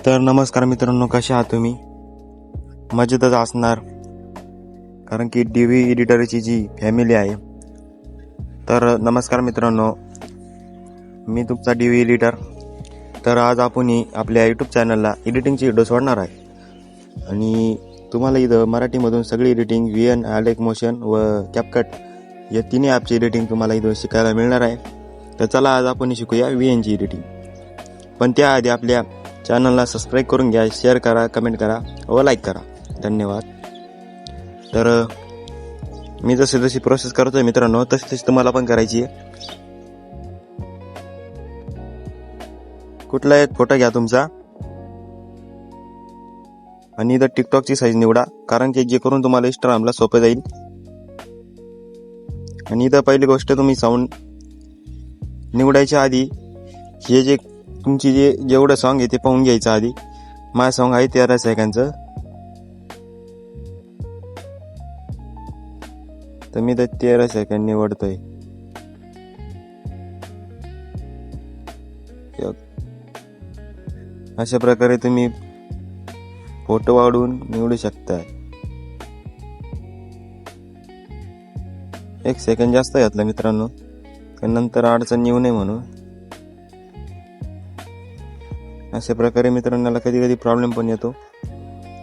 तर नमस्कार मित्रांनो, कसे आहात तुम्ही? मजेतच असणार, कारण की DV एडिटरची जी फॅमिली आहे. तर नमस्कार मित्रांनो, मी तुमचा DV एडिटर. तर आज आपण आपल्या यूट्यूब चॅनलला एडिटिंगची व्हिडिओ सोडणार आहे आणि तुम्हाला इथं मराठीमधून सगळी एडिटिंग VN, आलेक मोशन व कॅपकट या तिन्ही ॲपची एडिटिंग तुम्हाला इथं शिकायला मिळणार आहे. तर चला आज आपण शिकूया VNची एडिटिंग. पण त्याआधी आपल्या चॅनलला सबस्क्राईब करून घ्या, शेअर करा, कमेंट करा व लाईक करा. धन्यवाद. तर मी जशी प्रोसेस करतोय मित्रांनो, तशी तुम्हाला पण करायची आहे. कुठला एक फोटो घ्या तुमचा आणि इथं टिकटॉकची साईज निवडा, कारण की जे करून तुम्हाला इंस्टाग्रामला सोपं जाईल. आणि इथं पहिली गोष्ट, तुम्ही साऊंड निवडायच्या आधी हे जे तुमची जेवढं सॉन्ग आहे ते पाहून घ्यायचं आधी. माझं सॉन्ग आहे 13 सेकंडचं, तर मी तर 13 सेकंड निवडतोय. अशा प्रकारे तुम्ही फोटो वाढवून निवडू शकता. 1 सेकंड जास्त घातलं मित्रांनो, नंतर अडचण येऊ नये म्हणून. अशा प्रकारे मित्रांनो कधी कधी प्रॉब्लेम पण येतो,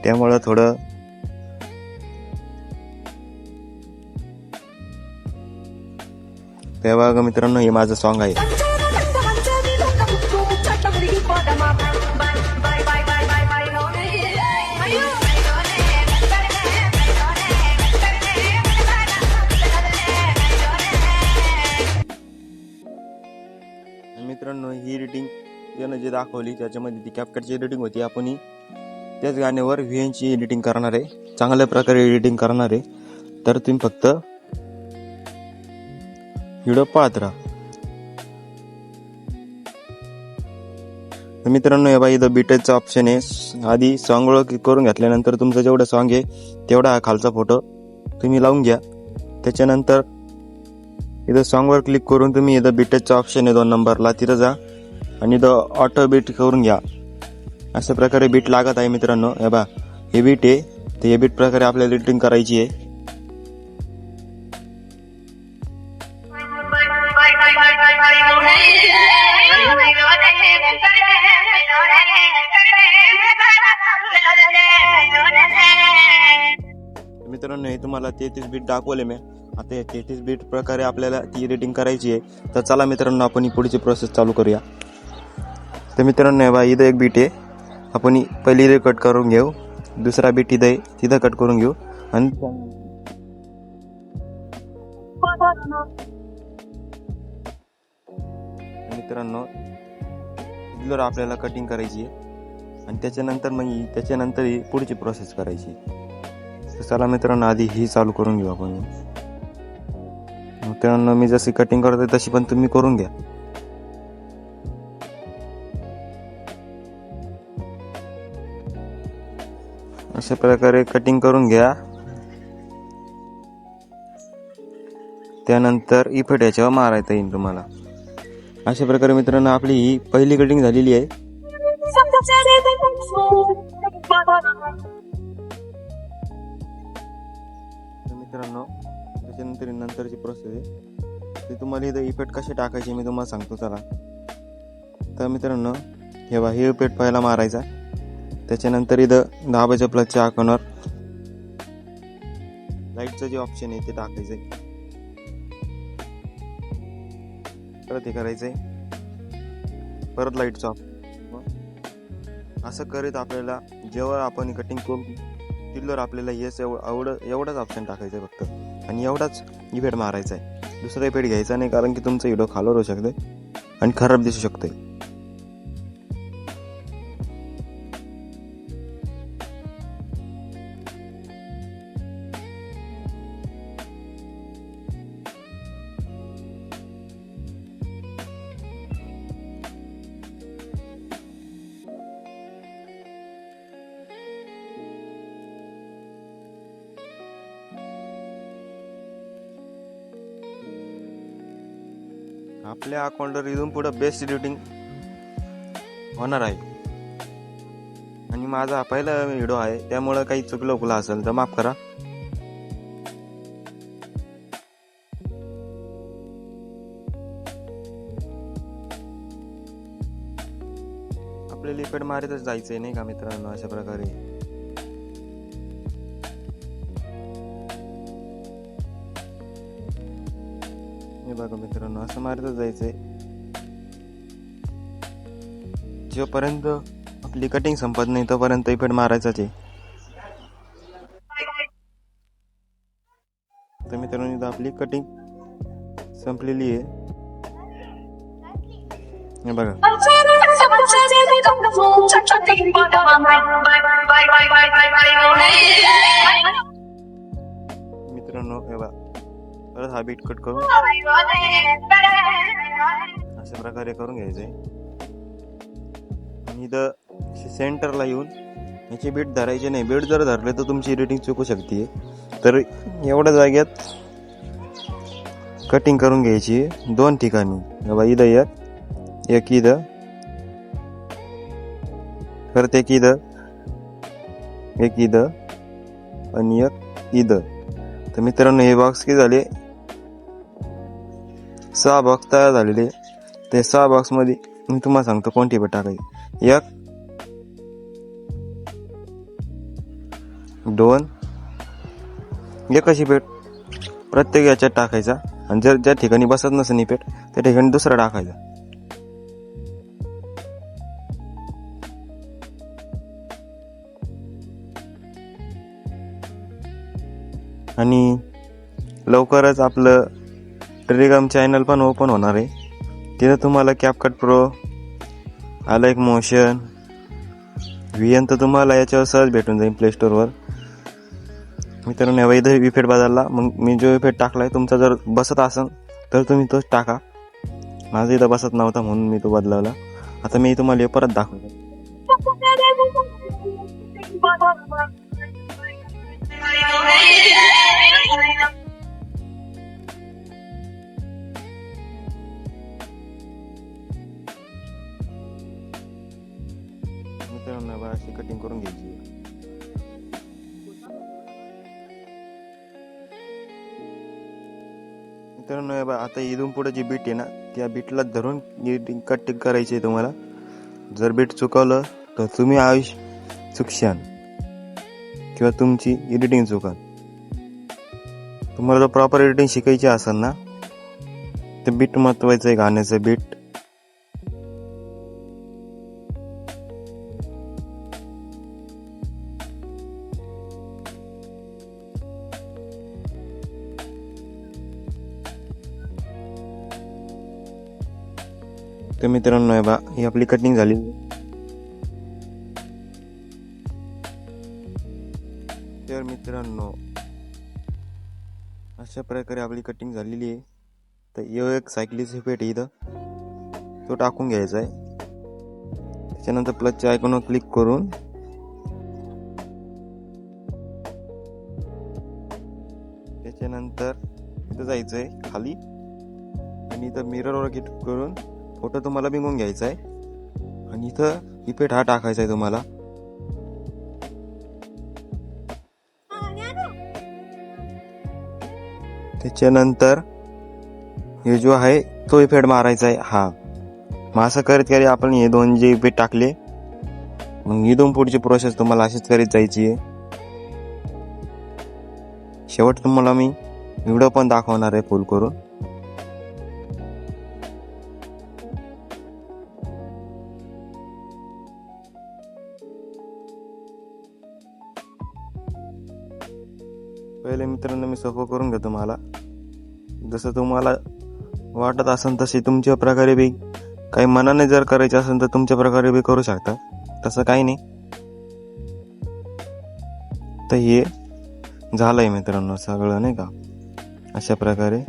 त्यामुळं थोडं तेव्हा मित्रांनो हे माझं सॉन्ग आहे. मित्रांनो ही एडिटिंग त्यानं जे दाखवली त्याच्यामध्ये ती कॅपकटची एडिटिंग होती. आपण त्याच गाण्यावर VNची एडिटिंग करणार आहे, चांगल्या प्रकारे एडिटिंग करणार आहे. तर तुम्ही फक्त व्हिडिओ पाहत राहा. तर मित्रांनो हे इथं बीटचा ऑप्शन आहे. आधी सॉन्ग ओळख करून घेतल्यानंतर तुमचं जेवढं सॉन्ग आहे तेवढा हा खालचा फोटो तुम्ही लावून घ्या. त्याच्यानंतर इथं सॉन्गवर क्लिक करून तुम्ही इथं बीटचा ऑप्शन आहे 2 नंबरला, तिथं जा आणि इथं ऑटो बीट करून घ्या. अशा प्रकारे बीट लागत आहे मित्रांनो. हे बीट आहे, तर हे बीट प्रकारे आपल्याला एडिटिंग करायची आहे. मित्रांनो हे तुम्हाला 33 बीट दाखवले मी. आता 33 बीट प्रकारे आपल्याला ती एडिटिंग करायची आहे. तर चला मित्रांनो आपण ही पुढची प्रोसेस चालू करूया. तर मित्रांनो इथं एक बीट आहे, आपण पहिली इथे कट करून घेऊ. दुसरा बीट इथं आहे, तिथं कट करून घेऊ. आणि मित्रांनो इथलं आपल्याला कटिंग करायची आहे आणि त्याच्यानंतर ही पुढची प्रोसेस करायची. तर चला मित्रांनो आधी ही चालू करून घेऊ आपण. मित्रांनो मी जशी कटिंग करतोय तशी पण तुम्ही करून घ्या. अशा प्रकारे कटिंग करून घ्या. त्यानंतर इफेक्ट याच्यावर मारायचा येईल तुम्हाला. अशा प्रकारे मित्रांनो आपली ही पहिली कटिंग झालेली आहे. मित्रांनो त्याच्यानंतर नंतरची प्रोसेस आहे ते तुम्हाला इथं इफेक्ट कसे टाकायचे मी तुम्हाला सांगतो. चला तर मित्रांनो हे इफेक्ट पहिला मारायचा. त्याच्यानंतर इथं दाबाच्या प्लसच्या आयकॉनवर लाईटचं जे ऑप्शन आहे ते टाकायचंय. परत हे करायचंय, परत लाईटचं ऑप्शन. असं करीत आपल्याला जेव्हा आपण कटिंग करून तिथल्यावर आपल्याला एवढाच ऑप्शन टाकायचं फक्त, आणि एवढाच इफेक्ट मारायचा आहे. दुसरा इफेक्ट घ्यायचा नाही, कारण की तुमचा व्हिडिओ खालवर होऊ शकते आणि खराब दिसू शकते. आपल्या अकाउंटवर इथून पुढे बेस्ट एडिटिंग होणार आहे. आणि माझा हा पहिला व्हिडिओ आहे, त्यामुळं काही चुकलं उकलं असेल तर माफ करा. आपल्याला इकडे मारतच जायचंय नाही का मित्रांनो. अशा प्रकारे हे बघा मित्रांनो, असं मारतच जायचंय जोपर्यंत आपली कटिंग संपत नाही तोपर्यंत इफेक्ट मारायचाच आहे. तर मित्रांनो इथं आपली कटिंग संपलेली आहे. हे बघा मित्रांनो, हे बघा परत हा बीट कट करून अशा प्रकारे करून घ्यायचंय. आणि इथं सेंटरला येऊन याची बीट धरायची नाही. बीट जर धरले तर तुमची एडिटिंग चुकू शकते. तर एवढ्या जाग्यात कटिंग करून घ्यायची 2 ठिकाणी. बाबा इथं एक इथं, परत एक इथं, एक इथं आणि एक इथं. तर मित्रांनो हे बॉक्स किती झाले, 6 बॉक्स तयार झालेले. ते 6 बॉक्स मध्ये मी तुम्हाला सांगतो कोणती बीट टाकायची. 1 2 एकच बीट प्रत्येक याच्यात टाकायचा. आणि जर ज्या ठिकाणी बसत नसेल पेट त्या ठिकाणी दुसरा टाकायचा. आणि लवकरच आपलं टेलिग्राम चॅनल पण ओपन होणार आहे. तिथं तुम्हाला CapCut pro, alike motion, VN तर तुम्हाला याच्यावर सहज भेटून जाईल प्ले स्टोअरवर. मित्रांनो या इथं इफेक्ट बदलला. मग मी जो इफेक्ट टाकलाय तुमचा जर बसत असेल तर तुम्ही तोच टाका. माझा इथं बसत नव्हता म्हणून मी तो बदलवला. आता मी तुम्हाला परत दाखवतो. मित्रांनो अशी कटिंग करून घ्यायची. मित्रांनो आता इथून पुढे जी बीट आहे ना त्या बीटला धरून कटिंग करायची आहे तुम्हाला. जर बीट चुकवलं तर तुम्ही आयुष्य चुकशान किंवा तुमची एडिटिंग चुकाल. तुम्हाला जर प्रॉपर एडिटिंग शिकायची असेल ना तर बीट महत्वाचं आहे. गाण्याचं बीट तर मित्रांनो ही आपली कटिंग झाली. तर मित्रांनो अशा प्रकारे आपली कटिंग झालेली आहे. तर एक सायकलीचं पेट इथं तो टाकून घ्यायचा आहे. त्याच्यानंतर प्लसच्या आयकॉनवर क्लिक करून त्याच्यानंतर इथं जायचंय खाली आणि इथं मिररवर क्लिक करून फोटो तुम्हाला बिंगून घ्यायचा आहे. आणि इथं इफेक्ट हा टाकायचा आहे तुम्हाला. त्याच्यानंतर हे जो आहे तो इफेक्ट मारायचा आहे हा. मग असं करत करत आपण हे 2 जे इफेक्ट टाकले मग इथून पुढची प्रोसेस तुम्हाला अशीच करीत जायची आहे. शेवट तुम्हाला मी व्हिडिओ पण दाखवणार आहे फुल करून. पहिले मित्रांनो मी सोपं करून घेतो. मला जसं तुम्हाला वाटत असेल तशी तुमच्या प्रकारे बी काही मनाने जर करायचे असेल तर तुमच्या प्रकारे बी करू शकता. तसं काही नाही. तर हे झालंय मित्रांनो सगळं नाही का अशा प्रकारे.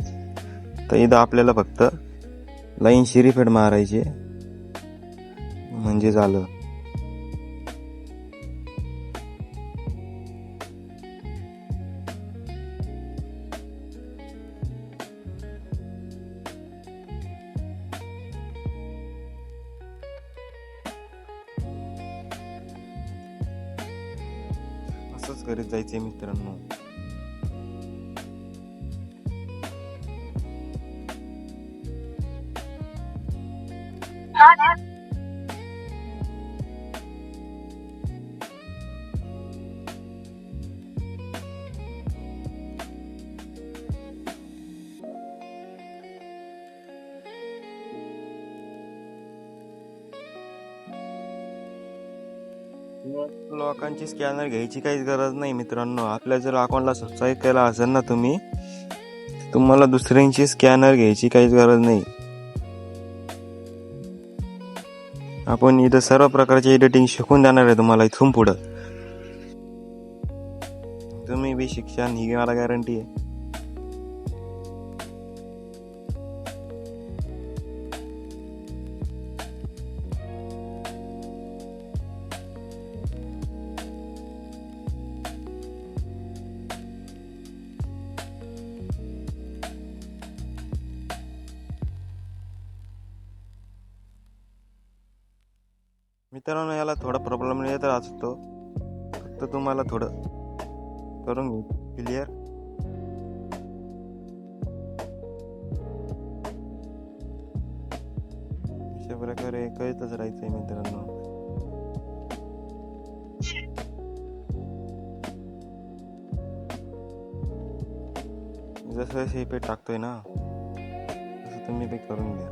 तर इथं आपल्याला फक्त लाईन शिरीफेड मारायची म्हणजे झालं. असंच करीत जायचे मित्रांनो. लोकांची स्कॅनर घ्यायची काहीच गरज नाही मित्रांनो. आपल्या जर अकाउंटला सबस्क्राईब केला असेल ना तुम्ही, तुम्हाला दुसऱ्यांची स्कॅनर घ्यायची काहीच गरज नाही. आपण इथं सर्व प्रकारचे एडिटिंग शिकून देणार आहे तुम्हाला इथून पुढं. तुम्ही बी शिक्षण ही मला गॅरंटी आहे. मित्रांनो याला थोडा प्रॉब्लेम येत असतो, फक्त तुम्हाला थोडं करून घेऊ क्लिअर. अशा प्रकारे कळतच राहायचंय मित्रांनो. जसं हे पे टाकतोय ना तसं तुम्ही पे करून घ्या.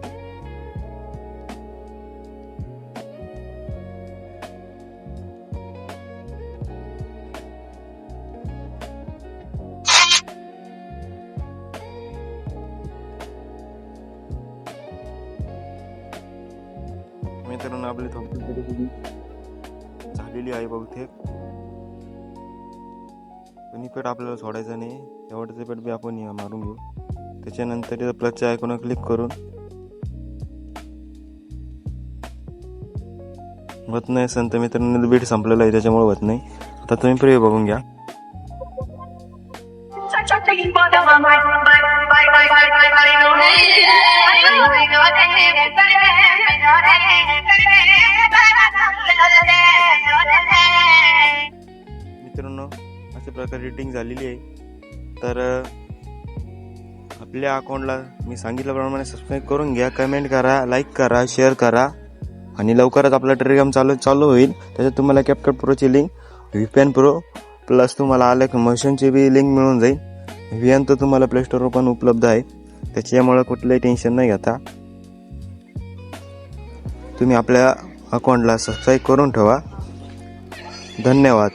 मित्रांनो आपली थोडी झालेली आहे बहुतेक. कोणी पेट आपल्याला सोडायचं नाही, शेवटचे पेट बी आपण मारून घेऊ. त्याच्यानंतर प्लसच्या आयकॉनवर क्लिक करून होत नाही संत मित्रांनो, बीट संपलेला आहे त्याच्यामुळे होत नाही. आता तुम्ही प्रिव्ह्यू बघून घ्या. मित्रांनो अशा प्रकारे एडिटिंग झालेली आहे. तर आपल्या अकाउंटला मी सांगितल्याप्रमाणे सबस्क्राईब करून घ्या, कमेंट करा, लाईक करा, शेअर करा. आणि लवकरच आपला टेलिग्राम चालू होईल. त्याच्यात तुम्हाला CapCut प्रोची लिंक, VPN प्रो प्लस तुम्हाला आलेख मोशनची बी लिंक मिळून जाईल. VN तर तुम्हाला प्ले स्टोरवर पण उपलब्ध आहे, त्याच्यामुळे कुठलंही टेन्शन नाही घेता. तुम्ही आपल्या अकाउंटला सबस्क्राईब करून ठेवा. धन्यवाद.